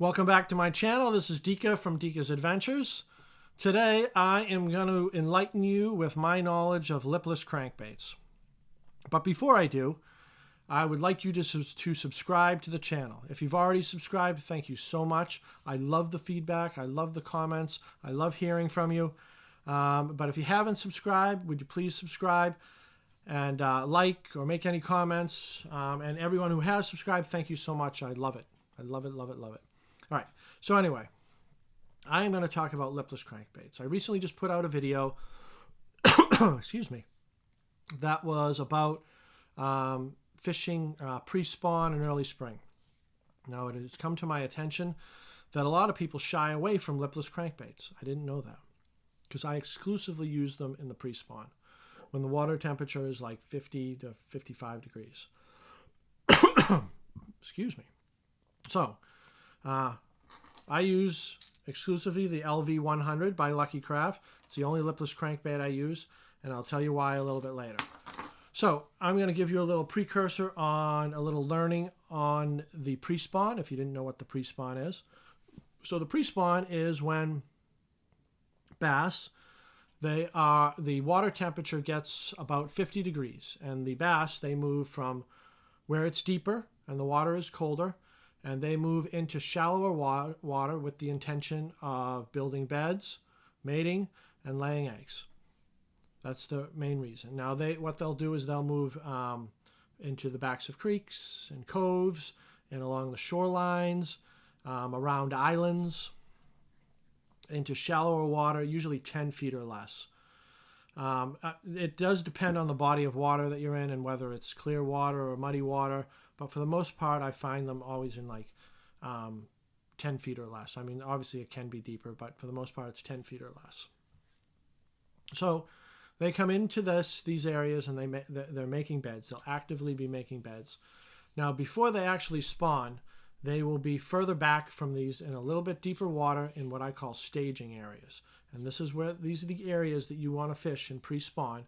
Welcome back to my channel. This is Dika from Dika's Adventures. Today I am going to enlighten you with my knowledge of lipless crankbaits. But before I do, I would like you to subscribe to the channel. If you've already subscribed, thank you so much. I love the feedback. I love the comments. I love hearing from you. But if you haven't subscribed, would you please subscribe and like or make any comments? And everyone who has subscribed, thank you so much. I love it. I love it, love it, love it. All right, so anyway, I am going to talk about lipless crankbaits. I recently just put out a video, excuse me, that was about fishing pre-spawn and early spring. Now, it has come to my attention that a lot of people shy away from lipless crankbaits. I didn't know that because I exclusively use them in the pre-spawn when the water temperature is like 50 to 55 degrees. Excuse me. So, I use exclusively the LV100 by Lucky Craft. It's the only lipless crankbait I use, and I'll tell you why a little bit later. So I'm going to give you a little precursor on a little learning on the pre-spawn, if you didn't know what the pre-spawn is. So the pre-spawn is when bass, the water temperature gets about 50 degrees, and the bass, they move from where it's deeper and the water is colder, and they move into shallower water with the intention of building beds, mating, and laying eggs. That's the main reason. Now, what they'll do is they'll move into the backs of creeks and coves and along the shorelines, around islands, into shallower water, usually 10 feet or less. It does depend on the body of water that you're in and whether it's clear water or muddy water. But for the most part, I find them always in like 10 feet or less. I mean, obviously it can be deeper, but for the most part, it's 10 feet or less. So they come into these areas and they're making beds. They'll actively be making beds. Now, before they actually spawn, they will be further back from these in a little bit deeper water in what I call staging areas. And these are the areas that you want to fish in pre-spawn,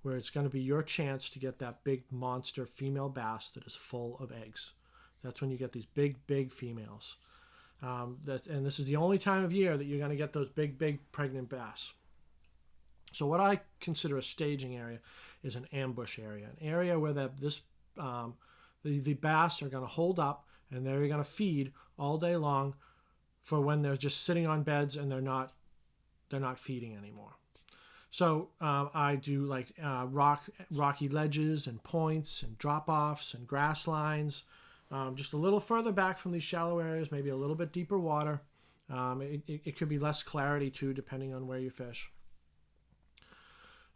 where it's going to be your chance to get that big monster female bass that is full of eggs. That's when you get these big females. And this is the only time of year that you're going to get those big pregnant bass. So what I consider a staging area is an ambush area, an area where the bass are going to hold up and they're going to feed all day long for when they're just sitting on beds and they're not feeding anymore. So I do like rocky ledges and points and drop-offs and grass lines, just a little further back from these shallow areas, maybe a little bit deeper water. It could be less clarity too, depending on where you fish.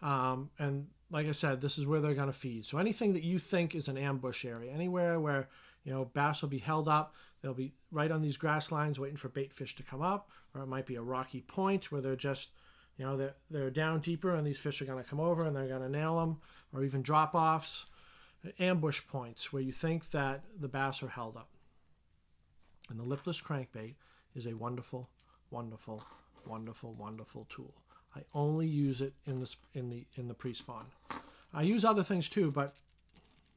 And like I said, this is where they're going to feed. So anything that you think is an ambush area, anywhere where bass will be held up, they'll be right on these grass lines waiting for bait fish to come up, or it might be a rocky point where they're just they're down deeper and these fish are going to come over and they're going to nail them, or even drop-offs, ambush points where you think that the bass are held up. And the lipless crankbait is a wonderful, wonderful, wonderful, wonderful tool. I only use it in the pre-spawn. I use other things too, but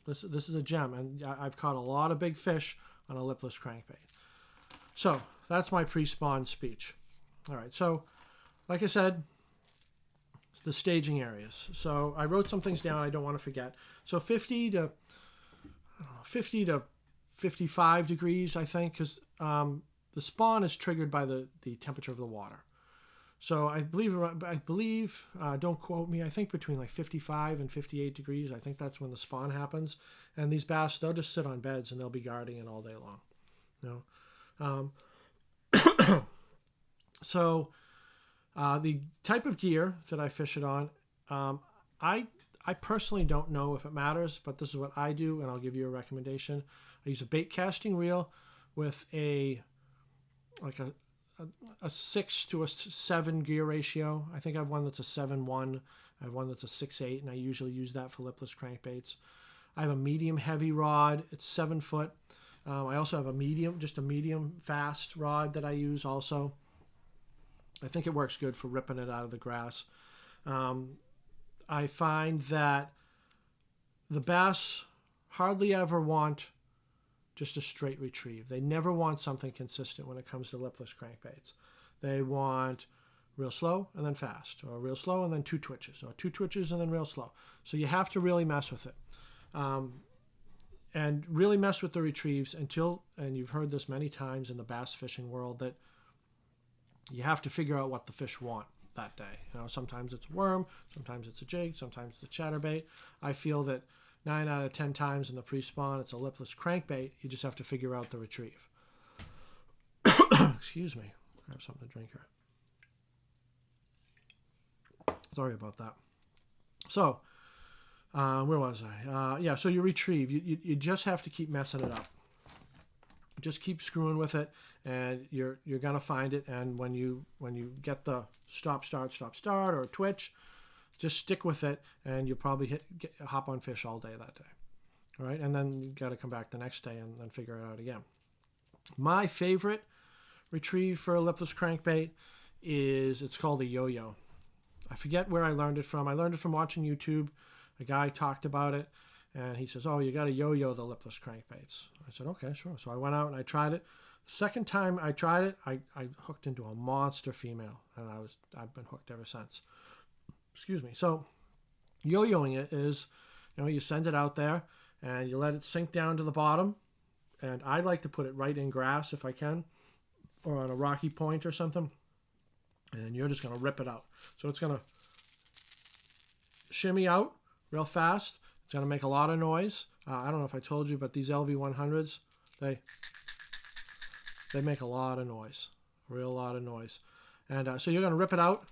this is a gem, and I've caught a lot of big fish on a lipless crankbait. So that's my pre-spawn speech. All right, so like I said, the staging areas. So I wrote some things down I don't want to forget. So 50 to 55 degrees, I think, because the spawn is triggered by the temperature of the water. So I believe, don't quote me, I think between like 55 and 58 degrees, I think that's when the spawn happens. And these bass, they'll just sit on beds and they'll be guarding it all day long. So the type of gear that I fish it on, I personally don't know if it matters, but this is what I do, and I'll give you a recommendation. I use a bait casting reel with a 6 to a 7 gear ratio. I think I have one that's a 7-1. I have one that's a 6-8, and I usually use that for lipless crankbaits. I have a medium heavy rod. It's 7 foot. I also have a medium fast rod that I use also. I think it works good for ripping it out of the grass. I find that the bass hardly ever want just a straight retrieve. They never want something consistent when it comes to lipless crankbaits. They want real slow and then fast, or real slow and then 2 twitches, or 2 twitches and then real slow. So you have to really mess with it. And really mess with the retrieves until, and you've heard this many times in the bass fishing world, that you have to figure out what the fish want that day. You know, sometimes it's a worm, sometimes it's a jig, sometimes it's a chatterbait. I feel that 9 out of 10 times in the pre-spawn, it's a lipless crankbait. You just have to figure out the retrieve. Excuse me. Grab something to drink here. Sorry about that. So, where was I? Yeah, so you retrieve. You just have to keep messing it up. Just keep screwing with it, and you're gonna find it. And when you get the stop, start, or twitch, just stick with it, and you'll probably hop on fish all day that day. All right, and then you got to come back the next day and then figure it out again. My favorite retrieve for a lipless crankbait it's called a yo-yo. I forget where I learned it from. I learned it from watching YouTube. A guy talked about it, and he says, "Oh, you got to yo-yo the lipless crankbaits." I said, "Okay, sure." So I went out and I tried it. Second time I tried it, I hooked into a monster female, and I've been hooked ever since. Excuse me. So yo-yoing it is, you send it out there and you let it sink down to the bottom. And I like to put it right in grass if I can, or on a rocky point or something. And you're just going to rip it out. So it's going to shimmy out real fast. It's going to make a lot of noise. I don't know if I told you, but these LV100s, they make a lot of noise, a real lot of noise. And so you're going to rip it out,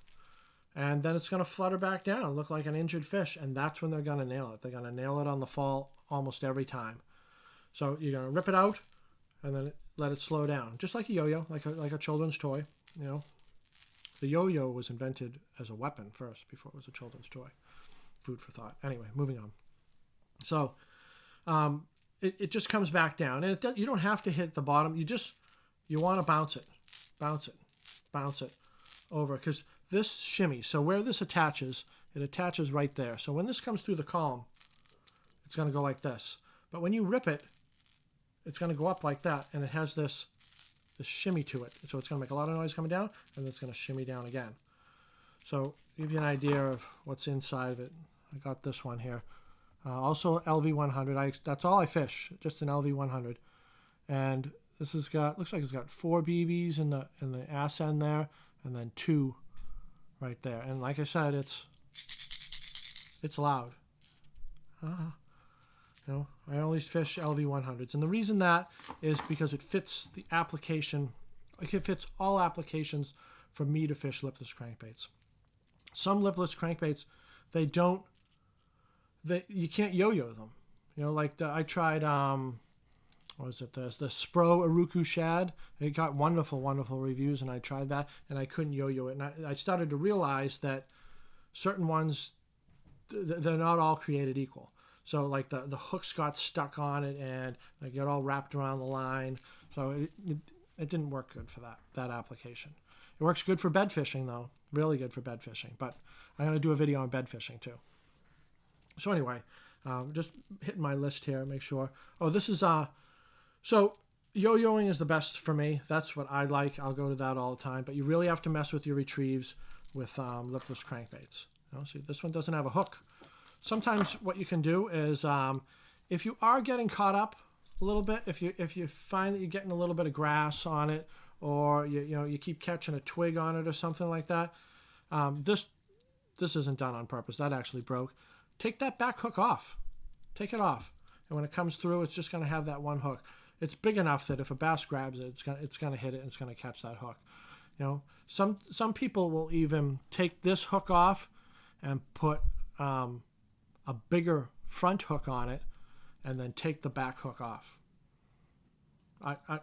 and then it's going to flutter back down, look like an injured fish, and that's when they're going to nail it. They're going to nail it on the fall almost every time. So you're going to rip it out, and then let it slow down, just like a yo-yo, like a children's toy. The yo-yo was invented as a weapon first before it was a children's toy. Food for thought. Anyway, moving on. So it just comes back down, and you don't have to hit the bottom. You want to bounce it over, because this shimmy, so where this attaches, it attaches right there. So when this comes through the column, it's going to go like this. But when you rip it, it's going to go up like that, and it has this shimmy to it. So it's going to make a lot of noise coming down, and it's going to shimmy down again. So give you an idea of what's inside of it. I got this one here. Also LV100. That's all I fish, just an LV100. And this has looks like it's got 4 BBs in the ass end there, and then 2 right there. And like I said, it's loud. I only fish LV100s, and the reason that is because it fits the application. It fits all applications for me to fish lipless crankbaits. Some lipless crankbaits, you can't yo-yo them. Like I tried, what was it, the Spro Uruku Shad. It got wonderful reviews, and I tried that, and I couldn't yo-yo it. And I started to realize that certain ones, they're not all created equal. So like the hooks got stuck on it, and they get all wrapped around the line. So it didn't work good for that application. It works good for bed fishing, though. Really good for bed fishing. But I'm going to do a video on bed fishing, too. So anyway, just hitting my list here, make sure. Oh, this is, so yo-yoing is the best for me. That's what I like. I'll go to that all the time. But you really have to mess with your retrieves with lipless crankbaits. See, this one doesn't have a hook. Sometimes what you can do is, if you are getting caught up a little bit, if you find that you're getting a little bit of grass on it, or you keep catching a twig on it or something like that, this isn't done on purpose. That actually broke. Take that back hook off. Take it off, and when it comes through, it's just going to have that one hook. It's big enough that if a bass grabs it, it's going to hit it, and it's going to catch that hook. Some people will even take this hook off and put a bigger front hook on it, and then take the back hook off.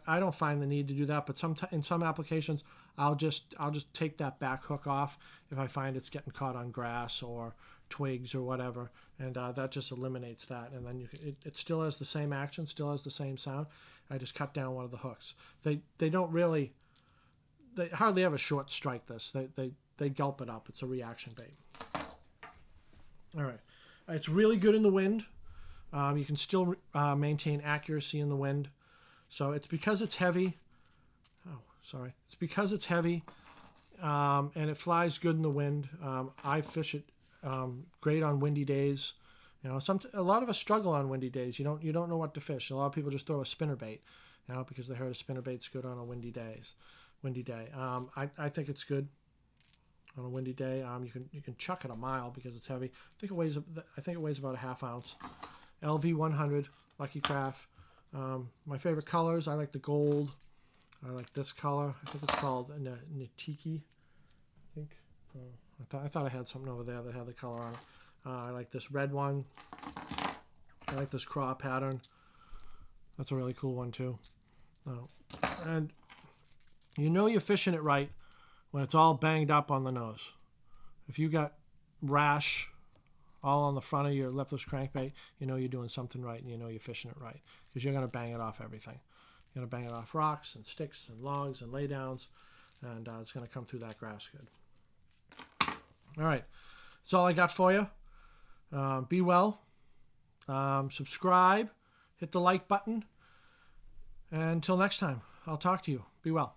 I don't find the need to do that, but in some applications, I'll just take that back hook off if I find it's getting caught on grass or twigs or whatever, and that just eliminates that. And then it still has the same action, still has the same sound. I just cut down one of the hooks. They hardly ever short strike this. They gulp it up. It's a reaction bait. All right, it's really good in the wind. You can still maintain accuracy in the wind. So it's because it's heavy. Oh, sorry. It's because it's heavy, and it flies good in the wind. I fish it great on windy days. You know, a lot of us struggle on windy days. You don't know what to fish. A lot of people just throw a spinnerbait, you know, because they heard a spinnerbait's good on a windy day. I think it's good on a windy day. You can chuck it a mile because it's heavy. I think it weighs about a half ounce. LV 100 Lucky Craft. My favorite colors. I like the gold. I like this color. I think it's called Natiki. I think. I thought I had something over there that had the color on it. I like this red one. I like this craw pattern. That's a really cool one too. And you know you're fishing it right when it's all banged up on the nose. If you got rash all on the front of your lipless crankbait, you know you're doing something right, and you know you're fishing it right, because you're going to bang it off everything. You're going to bang it off rocks and sticks and logs and laydowns, and it's going to come through that grass good. All right, that's all I got for you. Be well. Subscribe. Hit the like button. And until next time, I'll talk to you. Be well.